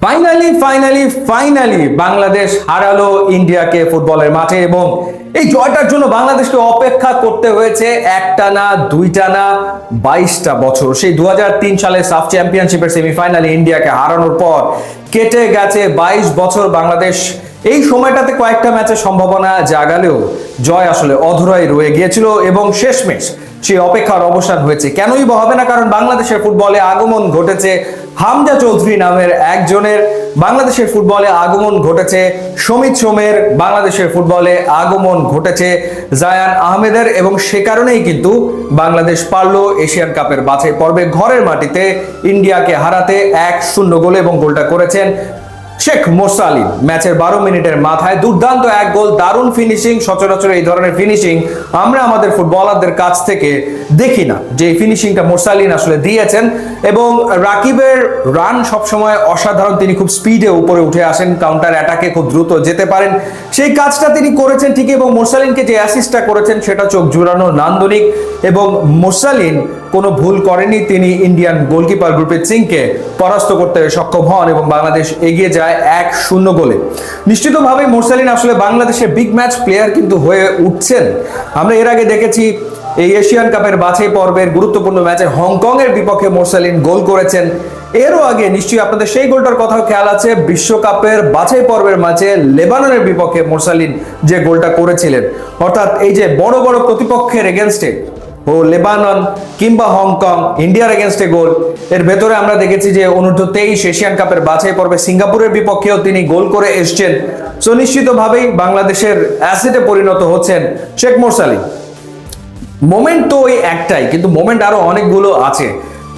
Finally Bangladesh হারালো ইন্ডিয়াকে ফুটবলের মাঠে এবং এই জয়টার জন্য বাংলাদেশকে অপেক্ষা করতে হয়েছে একটা না দুইটা না 22টা বছর। সেই 2003 সালে সাফ চ্যাম্পিয়নশিপের সেমিফাইনালে ইন্ডিয়াকে হারানোর পর কেটে গেছে 22 বছর। বাংলাদেশ এই সময়টাতে কয়েকটা ম্যাচের সম্ভাবনা জাগালেও জয় আসলে অধরাই রয়ে গিয়েছিল এবং শেষমেশ সেই অপেক্ষার অবসান হয়েছে। কেনই বা হবে না, কারণ বাংলাদেশের ফুটবলে আগমন ঘটেছে হামজা চৌধুরী নামের একজনের, বাংলাদেশের ফুটবলে আগমন ঘটেছে সমিত সোমের, বাংলাদেশের ফুটবলে আগমন ঘটেছে জায়ান আহমেদের এবং সে কারণেই কিন্তু বাংলাদেশ পারল এশিয়ান কাপের বাছাই পর্বে ঘরের মাটিতে ইন্ডিয়াকে হারাতে 1-0 গোলে এবং গোলটা করেছেন শেখ মোরসালিন। ম্যাচের 12 মিনিটের মাথায় দুর্দান্ত এক গোল, দারুণ ফিনিশিং। সচরাচর এই ধরনের ফিনিশিং আমরা আমাদের ফুটবলারদের কাছ থেকে দেখি না, যে ফিনিশিংটা মোরসালিন আসলে দিয়েছেন। এবং রাকিবের রান সবসময় অসাধারণ, তিনি খুব স্পিডে উপরে উঠে আসেন, কাউন্টার অ্যাটাকে খুব দ্রুত যেতে পারেন, সেই কাজটা তিনি করেছেন ঠিকই। এবং মোরসালিনকে যে অ্যাসিস্টটা করেছেন সেটা চোখ জুড়ানো, নান্দনিক। এবং মোরসালিন কোনো ভুল করেনি, তিনি ইন্ডিয়ান গোলকিপার গুরপ্রীত সিংকে পরাস্ত করতে সক্ষম হন এবং বাংলাদেশ এগিয়ে যায় 1-0 গোলে। নিশ্চিতভাবে মোরসালিন আসলে বাংলাদেশের বিগ ম্যাচ প্লেয়ার কিন্তু হয়ে উঠছেন। আমরা এর আগে দেখেছি এই এশিয়ান কাপের বাছাই পর্বের গুরুত্বপূর্ণ ম্যাচে হংকং এর বিপক্ষে মোরসালিন গোল করেছেন। এরও আগে নিশ্চয়ই আপনাদের সেই গোলটার কথাও খেয়াল আছে, বিশ্বকাপের বাছাই পর্বের ম্যাচে লেবাননের বিপক্ষে মোরসালিন যে গোলটা করেছিলেন। অর্থাৎ এই যে বড় বড় প্রতিপক্ষের এগেনস্টে ও লেবানন কিংবা হংকং, ইন্ডিয়ার এগেনস্টে গোল, এর ভেতরে আমরা দেখেছি যে অনূর্ধ্ব-23 এশিয়ান কাপের বাছাই পর্বে সিঙ্গাপুরের বিপক্ষেও তিনি গোল করে এসছেন। সো নিশ্চিতভাবেই বাংলাদেশের অ্যাসেটে পরিণত হচ্ছেন শেখ মোরসালিন। মোমেন্ট তো ওই একটাই, কিন্তু মোমেন্ট আরো অনেকগুলো আছে।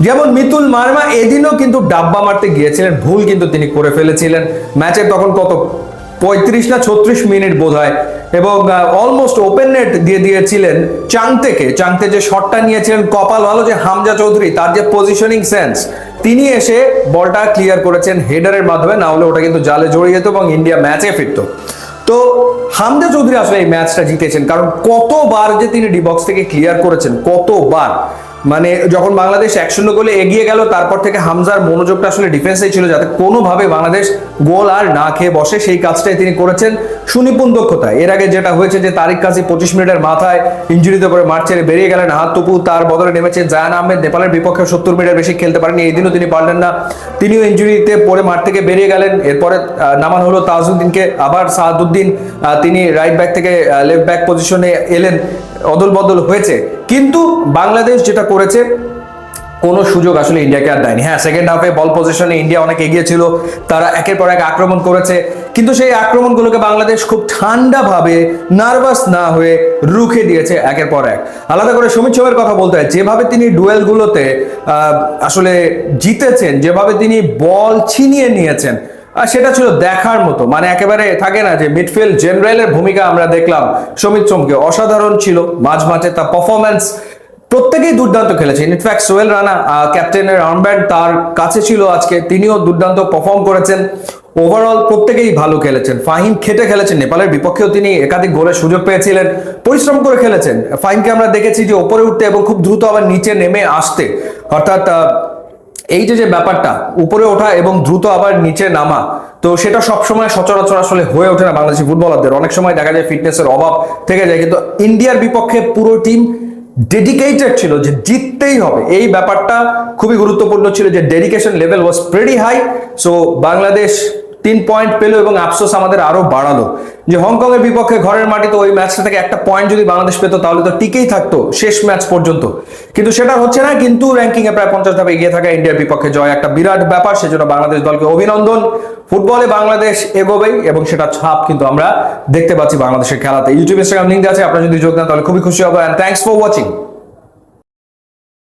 যেমন মিতুল মার্মা এদিনও কিন্তু ডাব্বা মারতে গিয়েছিলেন, ভুল কিন্তু তিনি করে ফেলেছিলেন। ম্যাচের তখন কত 35 না 36 মিনিট বোধ হয়, এবং অলমোস্ট ওপেন নেট দিয়ে দিয়েছিলেন চাংতে যে শটটা নিয়েছিলেন। কপাল ভালো যে হামজা চৌধুরী, তার যে পজিশনিং সেন্স, তিনি এসে বলটা ক্লিয়ার করেছেন হেডারের মাধ্যমে, না হলে ওটা কিন্তু জালে জড়িয়ে যেত এবং ইন্ডিয়া ম্যাচে ফিরত। তো হামজা চৌধুরী আসলে এই ম্যাচটা জিতেছেন, কারণ কতবার যে তিনি ডি বক্স থেকে ক্লিয়ার করেছেন, কতবার। মানে যখন বাংলাদেশ 1-0 গোলে এগিয়ে গেল, তারপর থেকে হামজার মনোযোগটা আসলে ডিফেন্সেই ছিল, যাতে কোনোভাবে বাংলাদেশ গোল আর না খেয়ে বসে, সেই কাজটাই তিনি করেছেন সুনিপুণ দক্ষতায়। এর আগে যেটা হয়েছে যে তারিক কাজী 25 মিনিটের মাথায় ইঞ্জুরিতে পরে মাঠ ছেড়ে বেরিয়ে গেলেন, হাত টুপু তার বদলে নেমেছেন জায়ান আহমেদ। নেপালের বিপক্ষে 70 মিনিটের বেশি খেলতে পারেননি, এই দিনও তিনি পারলেন না, তিনিও ইঞ্জুরিতে পরে মাঠ থেকে বেরিয়ে গেলেন। এরপরে নামানো হলো তাজউদ্দিনকে, আবার সাহাদুদ্দিন তিনি রাইট ব্যাক থেকে লেফট ব্যাক পজিশনে এলেন, অদল বদল হয়েছে। কিন্তু বাংলাদেশ যেটা করেছে, কোনো সুযোগ আসলে ইন্ডিয়াকে আর দেয়নি। হ্যাঁ, সেকেন্ড হাফে বল পজিশনে ইন্ডিয়া অনেক এগিয়ে ছিল, তারা একের পর এক আক্রমণ করেছে, কিন্তু সেই আক্রমণগুলোকে বাংলাদেশ খুব ঠান্ডাভাবে, নার্ভাস না হয়ে রুখে দিয়েছে একের পর এক। আলাদা করে সমিত সোমের কথা বলতে হয়, যেভাবে তিনি ডুয়েলগুলোতে আসলে জিতেছেন, যেভাবে তিনি বল ছিনিয়ে নিয়েছেন, সেটা ছিল দেখার মতো। মানে একেবারে থাকে না যে মিডফিল্ড জেনারেলের ভূমিকা আমরা দেখলাম সমিত সোমকে, অসাধারণ ছিল মাঝ মাঠে তার পারফরম্যান্স। প্রত্যেকেই দুর্দান্ত খেলেছে। ইনফ্যাক্ট সোহেল রানা ক্যাপ্টেনের আর্মব্যান্ড তার কাছে ছিল আজকে, তিনিও দুর্দান্ত পারফর্ম করেছেন। ওভারঅল প্রত্যেকেই ভালো খেলেছেন। ফাহিম খেটে খেলেছেন, নেপালের বিপক্ষেও তিনি একাধিক গোলের সুযোগ পেয়েছিলেন, পরিশ্রম করে খেলেছেন। ফাহিমকে আমরা দেখেছি যে ওপরে উঠতে এবং খুব দ্রুত আবার নিচে নেমে আসতে, অর্থাৎ এই যে ব্যাপারটা উপরে ওঠা এবং দ্রুত আবার নিচে নামা, তো সেটা সবসময় সচরাচর আসলে হয়ে ওঠে না বাংলাদেশি ফুটবলারদের। অনেক সময় দেখা যায় ফিটনেসের অভাব থেকে যায়, কিন্তু ইন্ডিয়ার বিপক্ষে পুরো টিম ডেডিকেটেড ছিল যে জিততেই হবে। এই ব্যাপারটা খুবই গুরুত্বপূর্ণ ছিল, যে dedication level was pretty high. So Bangladesh 3 point পেল এবং আফসোস আমাদের আরো বাড়ালো যে হংকং এর বিপক্ষে ঘরের মাটিতে ওই ম্যাচটা থেকে একটা পয়েন্ট যদি বাংলাদেশ পেত, তাহলে তো টিকেই থাকতো শেষ ম্যাচ পর্যন্ত। কিন্তু সেটা হচ্ছে না। কিন্তু র্যাঙ্কিং এ প্রায় 50 ধাপে এগিয়ে থাকা ইন্ডিয়ার বিপক্ষে জয় একটা বিরাট ব্যাপার, সেজন্য বাংলাদেশ দলকে অভিনন্দন। ফুটবলে বাংলাদেশ এগোবেই এবং সেটা ছাপ কিন্তু আমরা দেখতে পাচ্ছি বাংলাদেশের খেলাতে। ইউটিউব, ইনস্টাগ্রাম লিঙ্ক আছে, আপনারা যদি যোগ দেন তাহলে খুবই খুশি হবো। And thanks for watching.